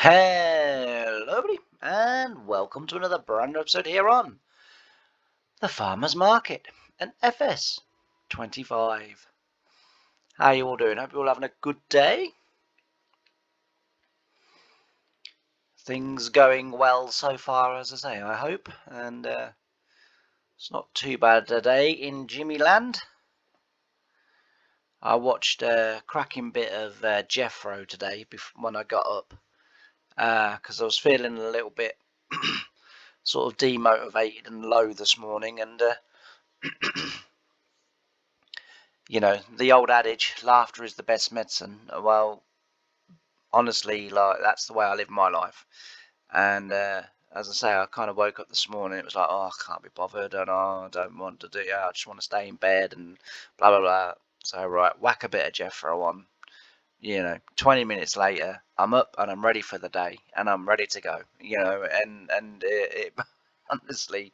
Hello everybody, and welcome to another brand new episode here on the Farmers Market and FS25. How you all doing? Hope you're all having a good day. Things going well so far, as I say, I hope, and it's not too bad a day in Jimmy Land. I watched a cracking bit of Jeffro today when I got up, because I was feeling a little bit sort of demotivated and low this morning, and you know, the old adage, laughter is the best medicine. Well, honestly, like, that's the way I live my life. And as I say, I kind of woke up this morning, it was like, oh, I can't be bothered, and oh, I don't want to do it, I just want to stay in bed, and blah blah blah. So right, whack a bit of Jeffro on. 20 minutes later, I'm up and I'm ready for the day, and I'm ready to go. And it honestly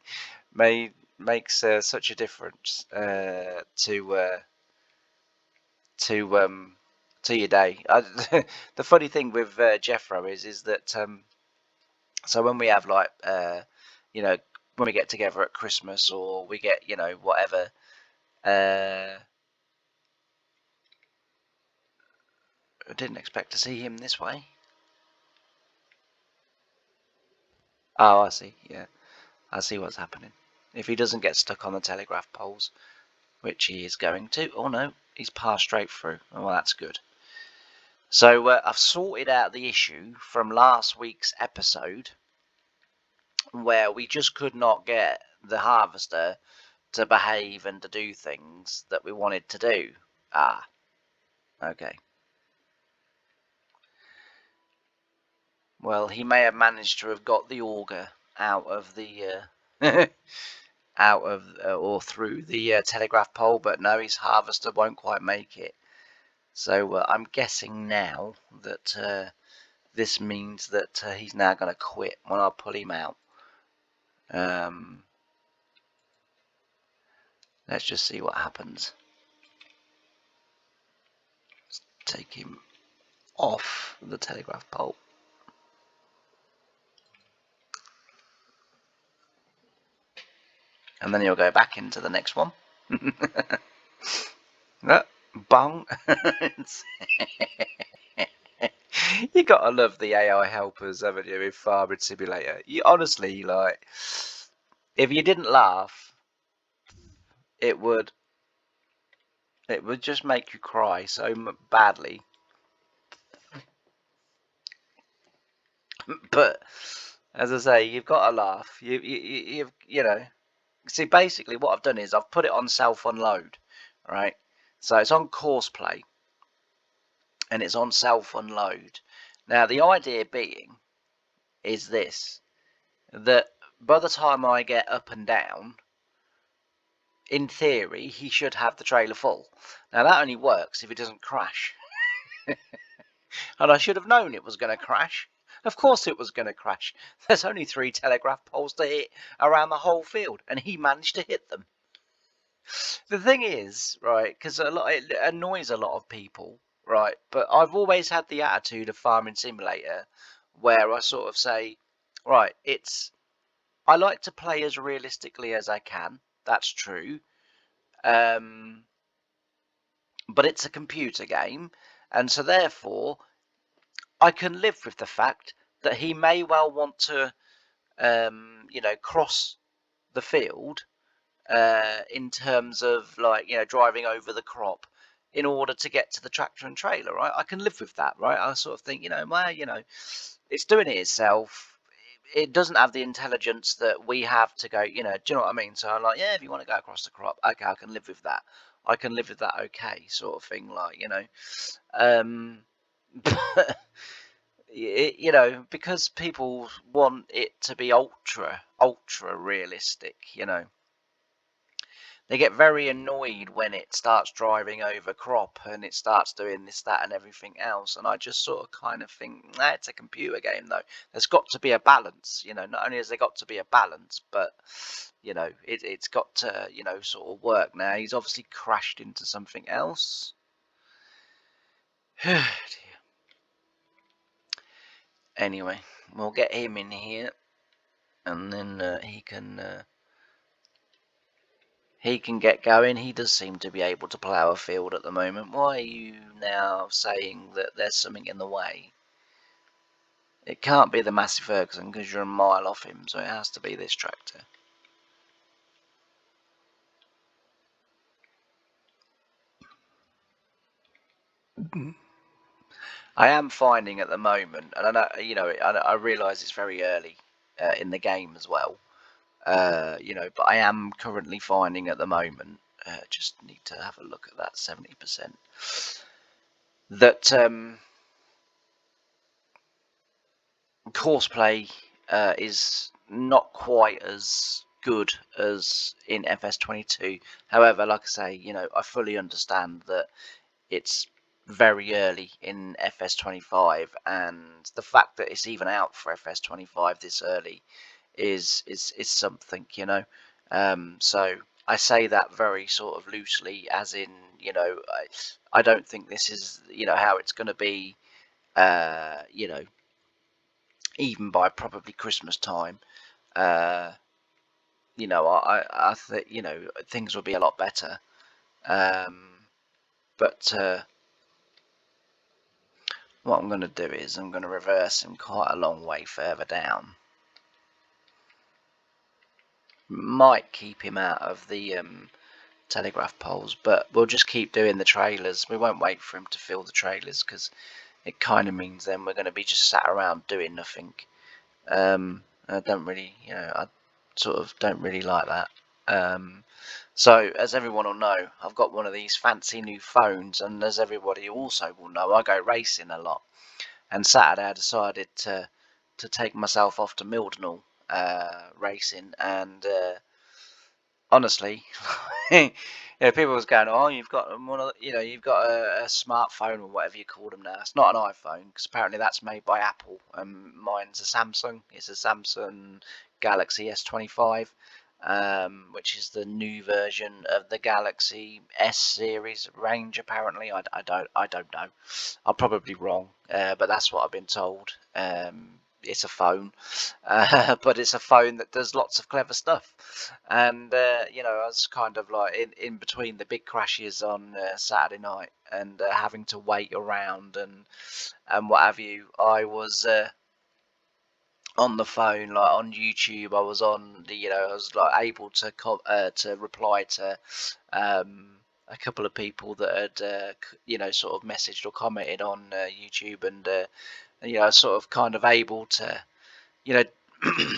makes such a difference to your day. The funny thing with Jeffro is that so when we have like when we get together at Christmas, or we get whatever, I didn't expect to see him this way. Oh, I see. Yeah, I see what's happening. If he doesn't get stuck on the telegraph poles, which he is going to. Oh no, he's passed straight through. Oh, well, that's good. So I've sorted out the issue from last week's episode, where we just could not get the harvester to behave and to do things that we wanted to do. Ah, okay. Well, he may have managed to have got the auger out of the out of or through the telegraph pole, but no, his harvester won't quite make it. So I'm guessing now that this means that he's now going to quit when I pull him out. Let's just see what happens. Let's take him off the telegraph pole. And then he'll go back into the next one. Bong. You gotta love the AI helpers, haven't you, with Farming Simulator? You honestly, like, if you didn't laugh, it would just make you cry so badly. But as I say, you've got to laugh. You know. See, basically, what I've done is I've put it on self-unload, right? So it's on course play, and it's on self-unload. Now, the idea being is this, that by the time I get up and down, in theory, he should have the trailer full. Now, that only works if it doesn't crash. And I should have known it was going to crash. Of course it was going to crash. There's only 3 telegraph poles to hit around the whole field, and he managed to hit them. The thing is, right, because it annoys a lot of people, right, but I've always had the attitude of Farming Simulator where I sort of say, right, I like to play as realistically as I can. That's true. But it's a computer game, and so therefore I can live with the fact that he may well want to, cross the field in terms of, like, driving over the crop in order to get to the tractor and trailer, right? I can live with that, right? I sort of think, it's doing it itself. It doesn't have the intelligence that we have to go, do you know what I mean? So I'm like, yeah, if you want to go across the crop, okay, I can live with that. I can live with that, okay, sort of thing, like, but because people want it to be ultra realistic, they get very annoyed when it starts driving over crop and it starts doing this, that, and everything else. And I just sort of kind of think, it's a computer game, though. There's got to be a balance, not only has there got to be a balance, but it's got to sort of work. Now he's obviously crashed into something else. Anyway, we'll get him in here, and then he can get going. He does seem to be able to plough a field at the moment. Why are you now saying that there's something in the way? It can't be the Massey Ferguson because you're a mile off him, so it has to be this tractor. I am finding at the moment, and I know, I realise it's very early in the game as well, but I am currently finding at the moment, just need to have a look at that 70%, that Courseplay is not quite as good as in FS22. However, like I say, I fully understand that it's very early in FS25, and the fact that it's even out for FS25 this early is something, So I say that very sort of loosely, as in, I don't think this is, how it's going to be, even by probably Christmas time. I think, things will be a lot better. But what I'm going to do is I'm going to reverse him quite a long way further down. Might keep him out of the telegraph poles, but we'll just keep doing the trailers. We won't wait for him to fill the trailers, because it kind of means then we're going to be just sat around doing nothing. I don't really, I sort of don't really like that. So as everyone will know, I've got one of these fancy new phones, and as everybody also will know, I go racing a lot. And Saturday I decided to take myself off to Mildenhall racing, and honestly, people was going, "Oh, you've got one of, you've got a smartphone or whatever you call them now." It's not an iPhone, because apparently that's made by Apple. Mine's a Samsung. It's a Samsung Galaxy S25, which is the new version of the Galaxy S series range. Apparently, I don't know. I'm probably wrong, but that's what I've been told. It's a phone, but it's a phone that does lots of clever stuff. And I was kind of like in between the big crashes on Saturday night, and having to wait around and what have you. I was on the phone, like on YouTube. I was on the, I was like able to reply to a couple of people that had sort of messaged or commented on YouTube, and sort of kind of able to,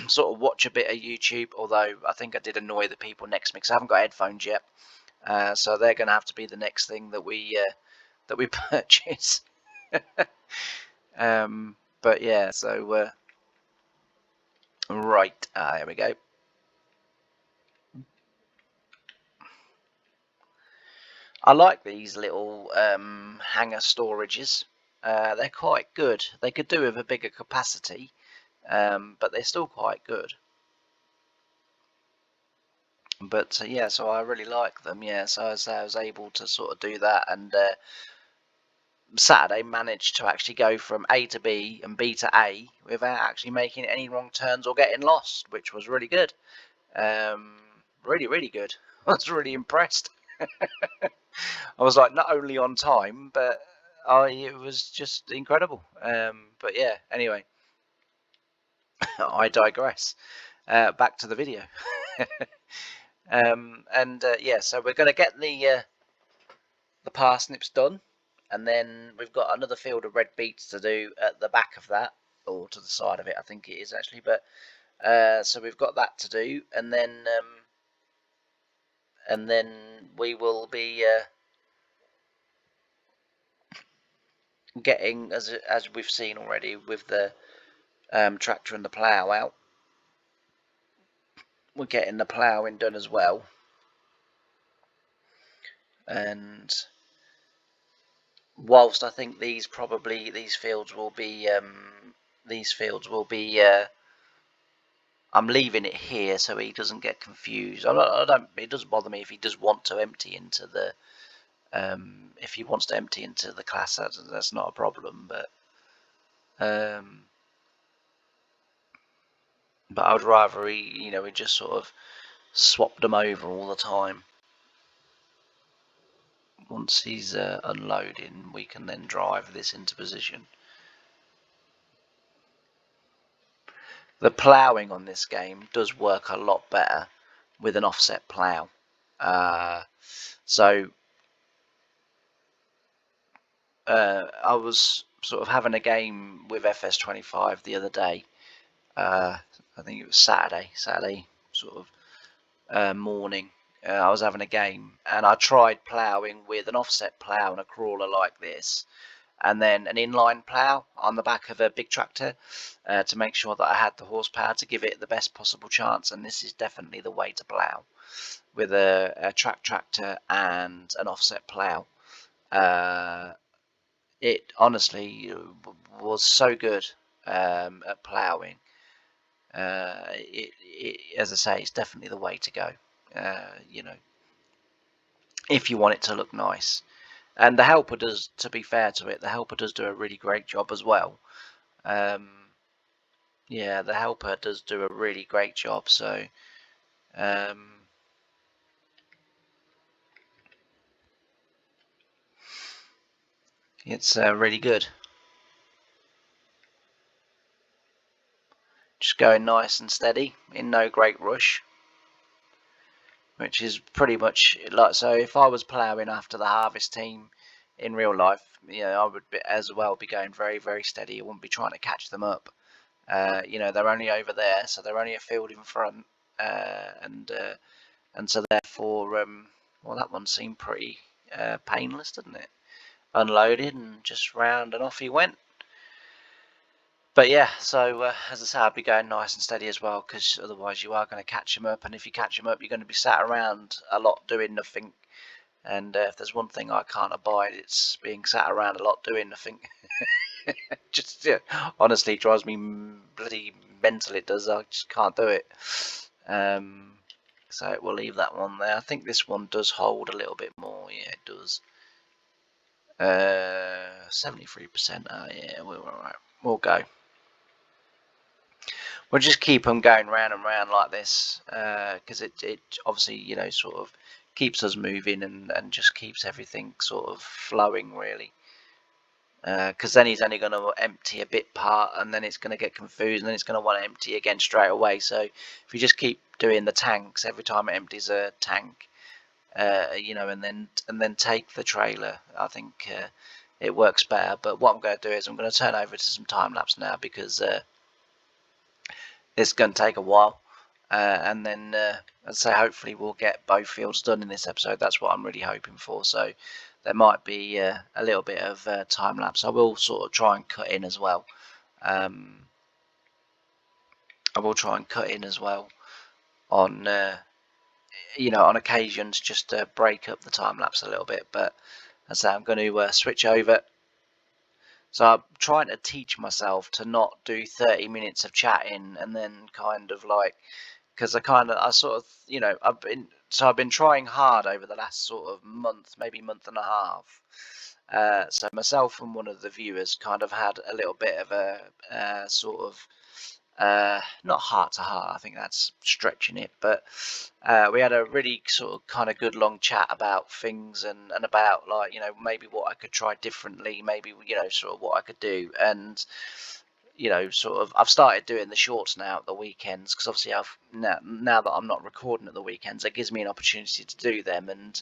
sort of watch a bit of YouTube. Although I think I did annoy the people next to me, because I haven't got headphones yet, so they're going to have to be the next thing that we purchase. But yeah, so right, there we go. I like these little hanger storages. They're quite good. They could do with a bigger capacity, but they're still quite good. But yeah, so I really like them. Yeah, so I was able to sort of do that, and Saturday managed to actually go from A to B and B to A without actually making any wrong turns or getting lost, which was really good. Really, really good. I was really impressed. I was like not only on time, but it was just incredible. But yeah, anyway, I digress. Back to the video. Yeah, so we're going to get the parsnips done, and then we've got another field of red beets to do at the back of that, or to the side of it, I think it is actually. But so we've got that to do, and then we will be getting, as we've seen already with the tractor and the plough out, we're getting the ploughing done as well. And whilst I think these fields will be I'm leaving it here so he doesn't get confused. It doesn't bother me if he does want to empty into the if he wants to empty into the class. That's not a problem. But But I would rather we just sort of swapped them over all the time. Once he's unloading, we can then drive this into position. The ploughing on this game does work a lot better with an offset plough. So I was sort of having a game with FS25 the other day. I think it was Saturday sort of morning. I was having a game and I tried ploughing with an offset plough and a crawler like this, and then an inline plough on the back of a big tractor to make sure that I had the horsepower to give it the best possible chance. And this is definitely the way to plough, with a tractor and an offset plough. It honestly was so good at ploughing. As I say, it's definitely the way to go. If you want it to look nice. And the helper does, to be fair to it, the helper does do a really great job as well. Yeah, the helper does do a really great job. So it's really good. Just going nice and steady, in no great rush. Which is pretty much like, so if I was ploughing after the harvest team in real life, I would as well be going very, very steady. I wouldn't be trying to catch them up. They're only over there, so they're only a field in front, and so therefore, well, that one seemed pretty painless, didn't it? Unloaded and just round and off he went. But yeah, so as I say, I'd be going nice and steady as well, because otherwise you are going to catch them up, and if you catch them up, you're going to be sat around a lot doing nothing. And if there's one thing I can't abide, it's being sat around a lot doing nothing. Just honestly, drives me bloody mental. It does. I just can't do it. So we'll leave that one there. I think this one does hold a little bit more. Yeah, it does. 73%. Yeah, we're all right. We'll go. We'll just keep them going round and round like this, because it obviously sort of keeps us moving and just keeps everything sort of flowing really. Because then he's only going to empty a bit part, and then it's going to get confused, and then it's going to want to empty again straight away. So if you just keep doing the tanks every time it empties a tank, and then take the trailer, I think it works better. But what I'm going to do is I'm going to turn over to some time lapse now, because it's going to take a while, and then as I say, hopefully we'll get both fields done in this episode. That's what I'm really hoping for. So there might be a little bit of time lapse. I will sort of try and cut in as well. I will try and cut in as well on on occasions, just to break up the time lapse a little bit. But as I say, I'm going to switch over. So I'm trying to teach myself to not do 30 minutes of chatting and then kind of like, because I sort of, I've been trying hard over the last sort of month, maybe month and a half. So myself and one of the viewers kind of had a little bit of a sort of not heart to heart, I think that's stretching it, but we had a really sort of kind of good long chat about things, and about, like, maybe what I could try differently, maybe sort of what I could do. And sort of I've started doing the shorts now at the weekends, because obviously I've now that I'm not recording at the weekends, it gives me an opportunity to do them. And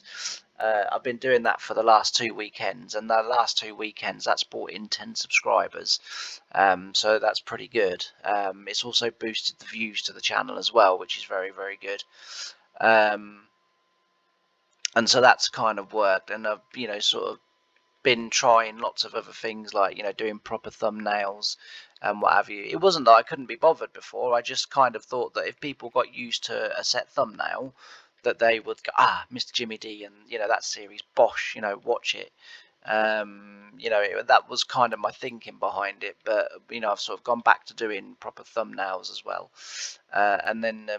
I've been doing that for the last 2 weekends, and the last 2 weekends that's brought in 10 subscribers, so that's pretty good. It's also boosted the views to the channel as well, which is very, very good. And so that's kind of worked, and I've sort of been trying lots of other things, like doing proper thumbnails and what have you. It wasn't that I couldn't be bothered before, I just kind of thought that if people got used to a set thumbnail, that they would go, Mr. Jimmy D and that series, bosh, watch it. That was kind of my thinking behind it. But I've sort of gone back to doing proper thumbnails as well, and then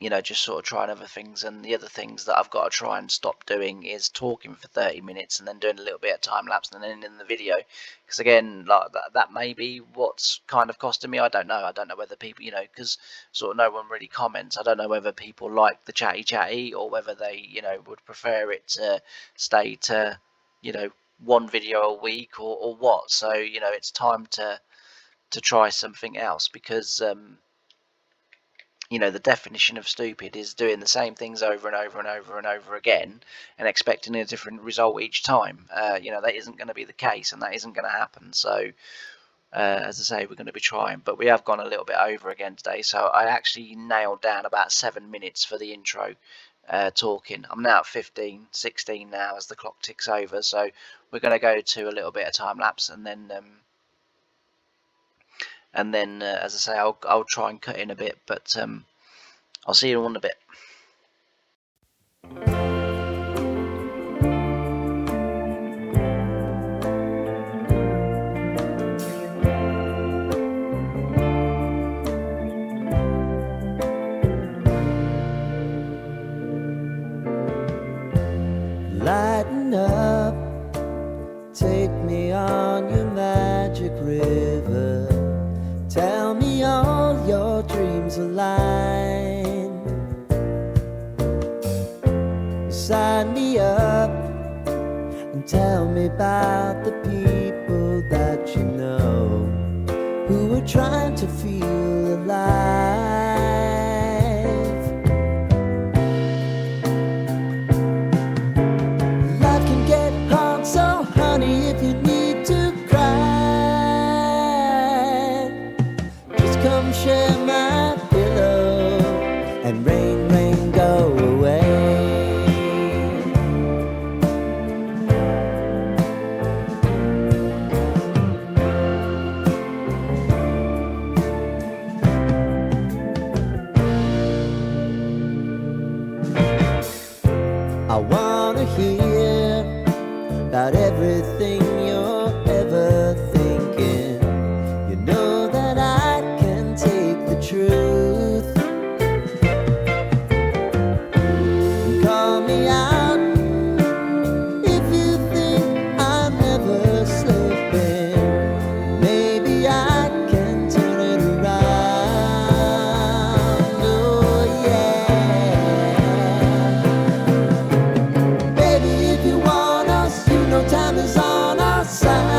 you know, just sort of trying other things. And the other things that I've got to try and stop doing is talking for 30 minutes and then doing a little bit of time lapse and then in the video, because again, like that may be what's kind of costing me. I don't know whether people, you know, because sort of no one really comments. I don't know whether people like the chatty or whether they, you know, would prefer it to stay to, you know, one video a week or what. So, you know, it's time to try something else, because you know, the definition of stupid is doing the same things over and over and over and over again and expecting a different result each time. You know, that isn't going to be the case, and that isn't going to happen. So as I say, we're going to be trying, but we have gone a little bit over again today. So I actually nailed down about 7 minutes for the intro talking. I'm now at 15, 16 now as the clock ticks over. So we're going to go to a little bit of time lapse, and then as I say, I'll try and cut in a bit, but I'll see you in a bit. Lighten up, take me on your magic river. Tell me all your dreams align. Sign me up and tell me about the people that you know who are trying to feel alive. Life can get hard, so honey, if you need to cry, come share my pillow and rain, rain, go away. I wanna hear about everything you're ever thinking. You know that I can take the truth. Call me out if you think I'm never slipping. Maybe I can turn it around. Oh yeah. Baby, if you want us, you know time is on our side.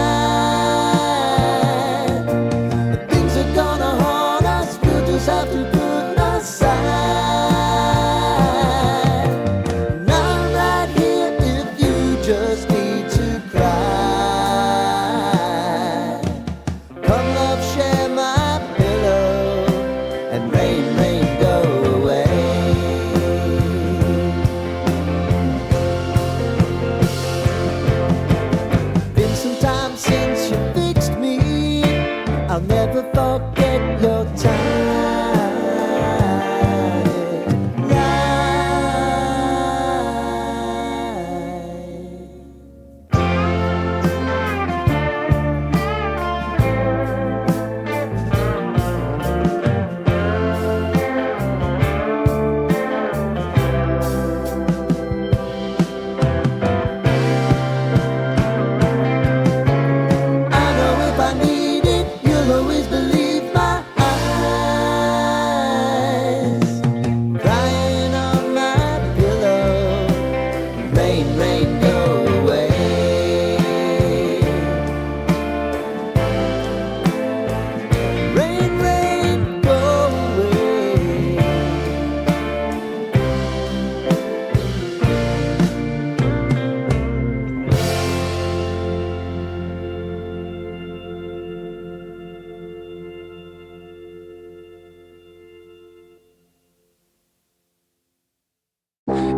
Have to put aside. And I'm right here if you just need to cry. Come love, share my pillow and rain, rain, go away. Been some time since you fixed me. I'll never forget your time.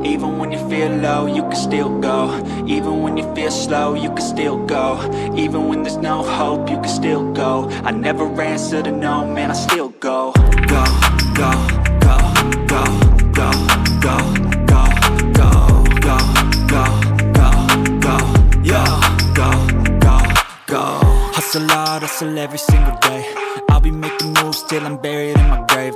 Even when you feel low, you can still go. Even when you feel slow, you can still go. Even when there's no hope, you can still go. I never answer to no, man, I still go. Go, go, go, go, go, go, go, go, go, go, go, go, yo, go, go, go. Hustle hard, hustle every single day. I'll be making moves till I'm buried in my grave.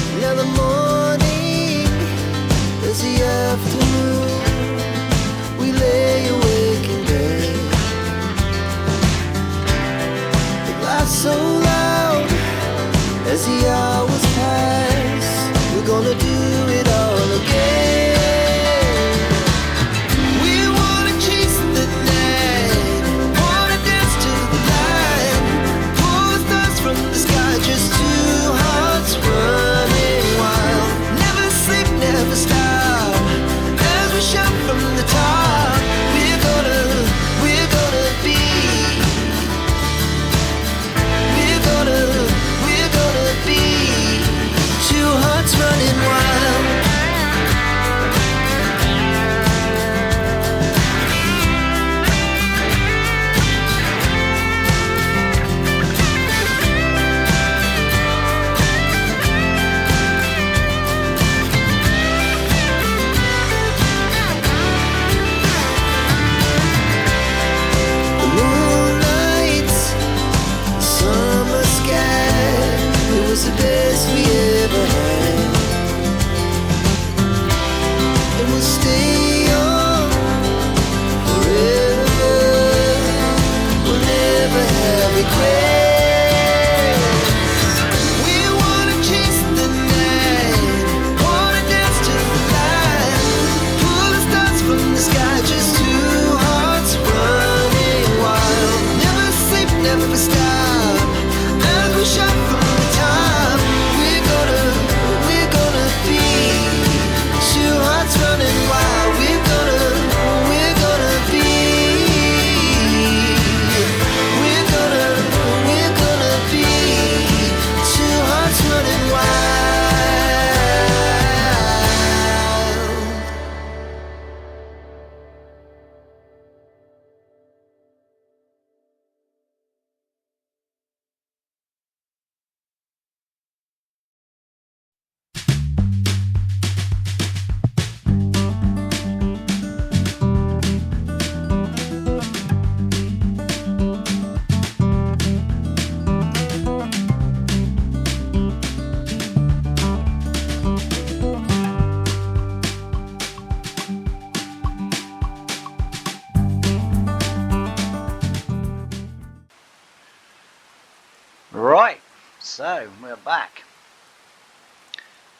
So we're back.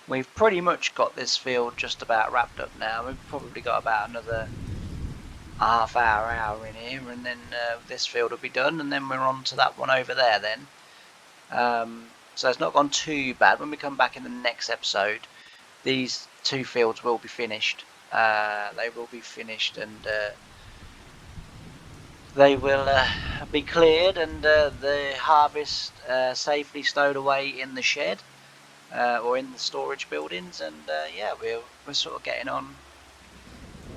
We've pretty much got this field just about wrapped up now. We've probably got about another half hour in here, and then this field will be done, and then we're on to that one over there then. So it's not gone too bad. When we come back in the next episode, these two fields will be finished. They will be finished, and they will be cleared, and the harvest safely stowed away in the shed or in the storage buildings. And yeah, we're sort of getting on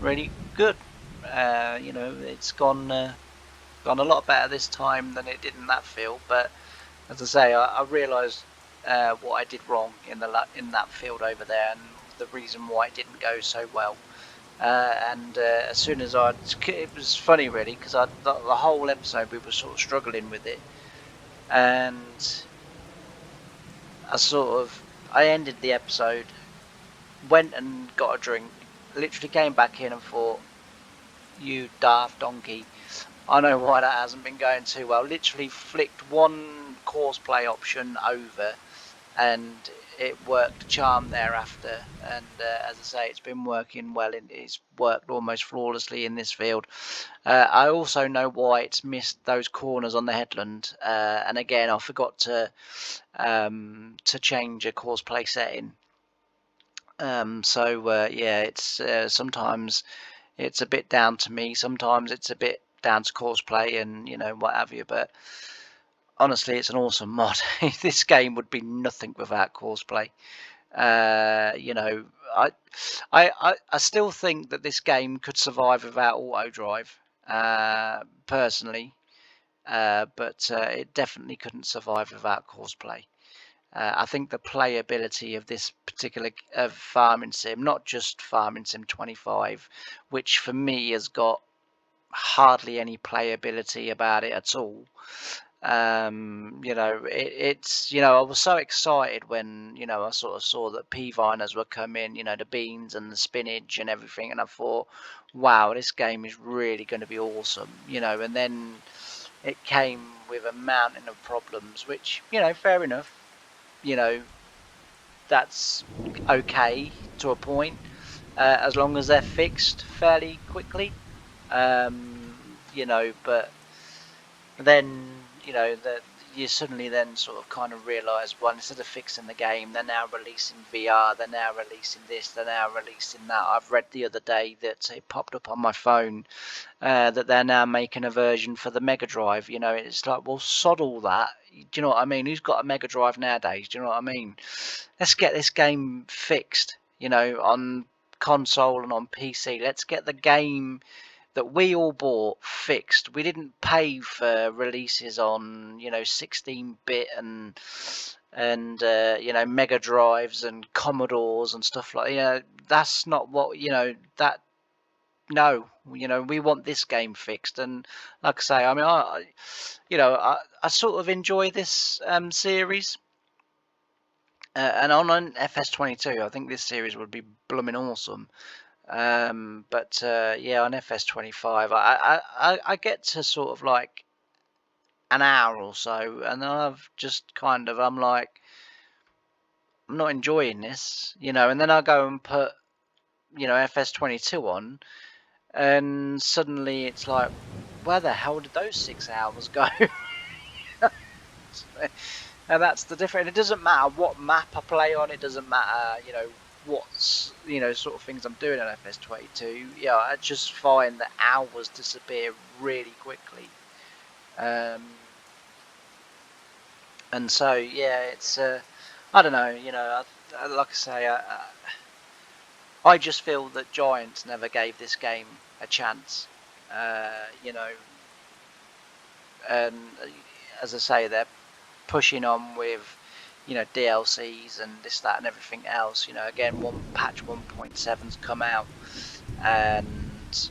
really good. It's gone a lot better this time than it did in that field. But as I say, I realised what I did wrong in that field over there, and the reason why it didn't go so well. As soon as it was funny really, because the whole episode we were sort of struggling with it, and I ended the episode, went and got a drink, literally came back in and thought, you daft donkey, I know why that hasn't been going too well. Literally flicked one course play option over, and it worked charm thereafter. And as I say, it's been working well. It's worked almost flawlessly in this field. I also know why it's missed those corners on the headland. And again, I forgot to change a course play setting. Yeah, it's sometimes it's a bit down to me. Sometimes it's a bit down to course play and what have you. But honestly, it's an awesome mod. This game would be nothing without course play. I still think that this game could survive without auto drive, personally, but it definitely couldn't survive without course play. I think the playability of this particular farming sim, not just farming sim 25, which for me has got hardly any playability about it at all. I was so excited when I sort of saw that pea viners were coming, the beans and the spinach and everything, and I thought, wow, this game is really going to be awesome, and then it came with a mountain of problems, which fair enough, that's okay to a point, as long as they're fixed fairly quickly, but then that you suddenly then sort of kind of realise, well, instead of fixing the game, they're now releasing VR, they're now releasing this, they're now releasing that. I've read the other day that it popped up on my phone that they're now making a version for the Mega Drive. It's like, well, sod all that. Do you know what I mean? Who's got a Mega Drive nowadays? Do you know what I mean? Let's get this game fixed, on console and on PC. Let's get the game that we all bought fixed. We didn't pay for releases on 16-bit and Mega Drives and Commodores and stuff like that's not what that. No, we want this game fixed. And like I say, I mean, I sort of enjoy this series. And on an FS22, I think this series would be blooming awesome. But yeah, on FS25, I get to sort of like an hour or so, and then I've just I'm like, I'm not enjoying this, and then I go and put FS22 on, and suddenly it's like, where the hell did those 6 hours go? And that's the difference. It doesn't matter what map I play on. It doesn't matter, what's sort of things I'm doing on FS22. Yeah, I just find that hours disappear really quickly. And so yeah, it's I don't know. Like I say, I just feel that Giants never gave this game a chance. And as I say, they're pushing on with DLCs and this, that, and everything else. Again, patch 1.7's come out, and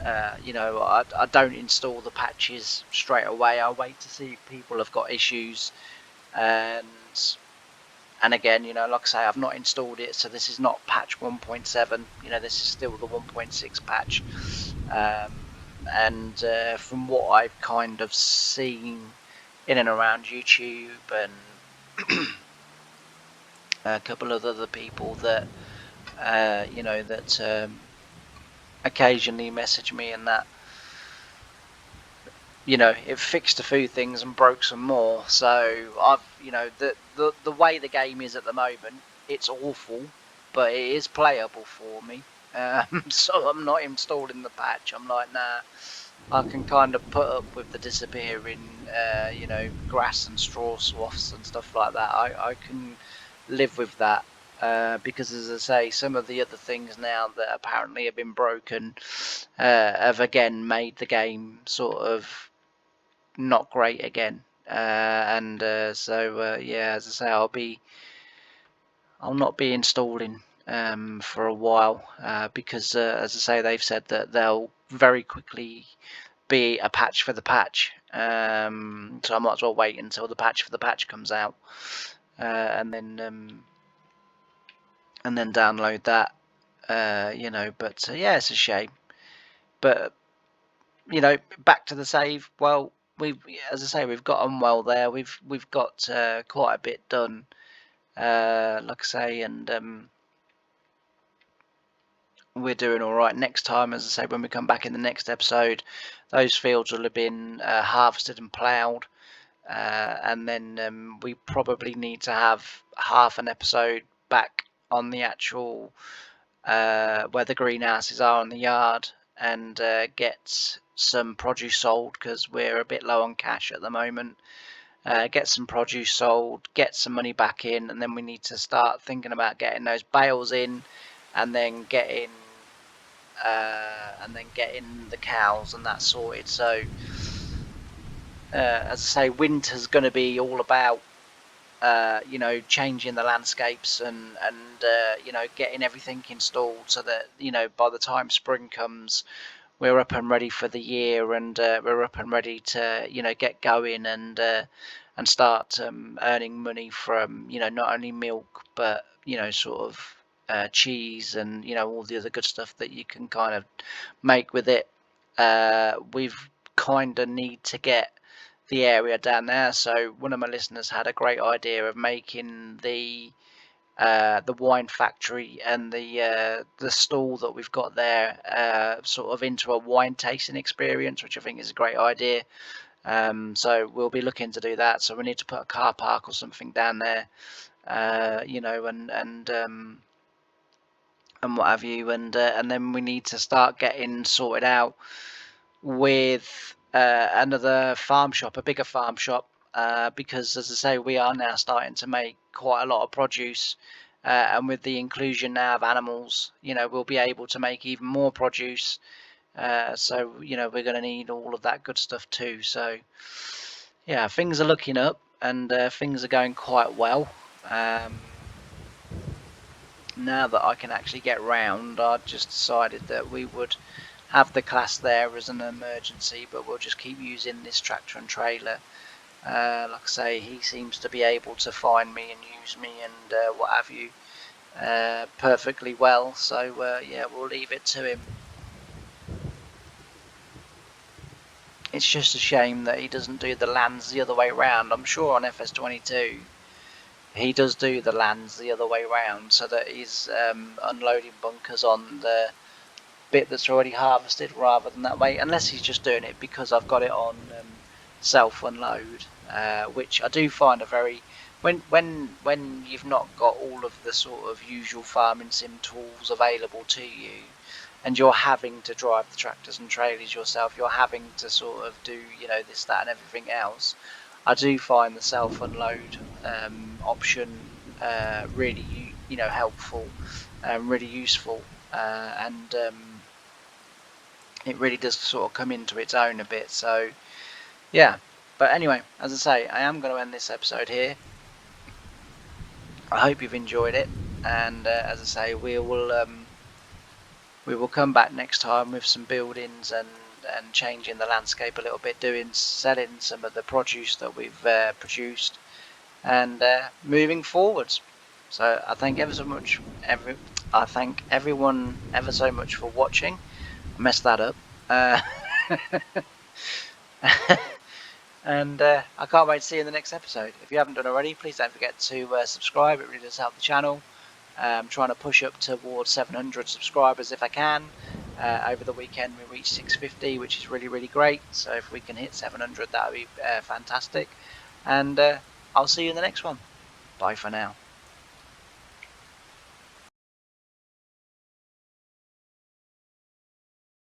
I don't install the patches straight away. I wait to see if people have got issues, and again, like I say, I've not installed it, so this is not patch 1.7. This is still the 1.6 patch. From what I've kind of seen in and around YouTube and a couple of other people that you know, that occasionally message me, and that, you know, it fixed a few things and broke some more. So I've, you know, the way the game is at the moment, it's awful, but it is playable for me. So I'm not installing the patch. I'm like, nah, I can kind of put up with the disappearing, you know, grass and straw swaths and stuff like that. I can live with that. Because, as I say, some of the other things now that apparently have been broken have again made the game sort of not great again. So yeah, as I say, I'll not be installing for a while because, as I say, they've said that they'll very quickly be a patch for the patch. So I might as well wait until the patch for the patch comes out, and then download that. You know, but yeah, it's a shame. But you know, back to the save. Well, as I say, we've got on well there. We've got quite a bit done. Like I say, and we're doing all right. Next time, as I say, when we come back in the next episode, those fields will have been harvested and ploughed. And then we probably need to have half an episode back on the actual where the greenhouses are in the yard, and get some produce sold, because we're a bit low on cash at the moment. Get some produce sold, get some money back in, and then we need to start thinking about getting those bales in, and then getting the cows and that sorted. So as I say, winter's going to be all about you know, changing the landscapes and you know, getting everything installed, so that, you know, by the time spring comes, we're up and ready for the year, and we're up and ready to, you know, get going and start earning money from, you know, not only milk, but, you know, sort of cheese and, you know, all the other good stuff that you can kind of make with it. We've kind of need to get the area down there. So one of my listeners had a great idea of making the wine factory and the stall that we've got there sort of into a wine tasting experience, which I think is a great idea. So we'll be looking to do that. So we need to put a car park or something down there, you know, and what have you, and then we need to start getting sorted out with another farm shop, a bigger farm shop, because, as I say, we are now starting to make quite a lot of produce, and with the inclusion now of animals, you know, we'll be able to make even more produce. So, you know, we're going to need all of that good stuff too. So, yeah, things are looking up, and things are going quite well. Now that I can actually get round, I just decided that we would have the class there as an emergency, but we'll just keep using this tractor and trailer. Like I say, he seems to be able to find me and use me and what have you perfectly well, so yeah, we'll leave it to him. It's just a shame that he doesn't do the lands the other way round. I'm sure on FS22 he does do the lands the other way round, so that he's unloading bunkers on the bit that's already harvested rather than that way, unless he's just doing it because I've got it on self unload, which I do find a very, when you've not got all of the sort of usual farming sim tools available to you, and you're having to drive the tractors and trailers yourself, you're having to sort of do, you know, this, that and everything else, I do find the self unload option really, you know, helpful, really useful, and it really does sort of come into its own a bit. So yeah, but anyway, as I say, I am going to end this episode here. I hope you've enjoyed it, and as I say, we will come back next time with some buildings and changing the landscape a little bit, selling some of the produce that we've produced, and moving forwards. So I thank I thank everyone ever so much for watching. I messed that up. And I can't wait to see you in the next episode. If you haven't done already, please don't forget to subscribe. It really does help the channel. I'm trying to push up towards 700 subscribers if I can. Over the weekend we reached 650, which is really, really great. So if we can hit 700, that would be fantastic. And I'll see you in the next one. Bye for now.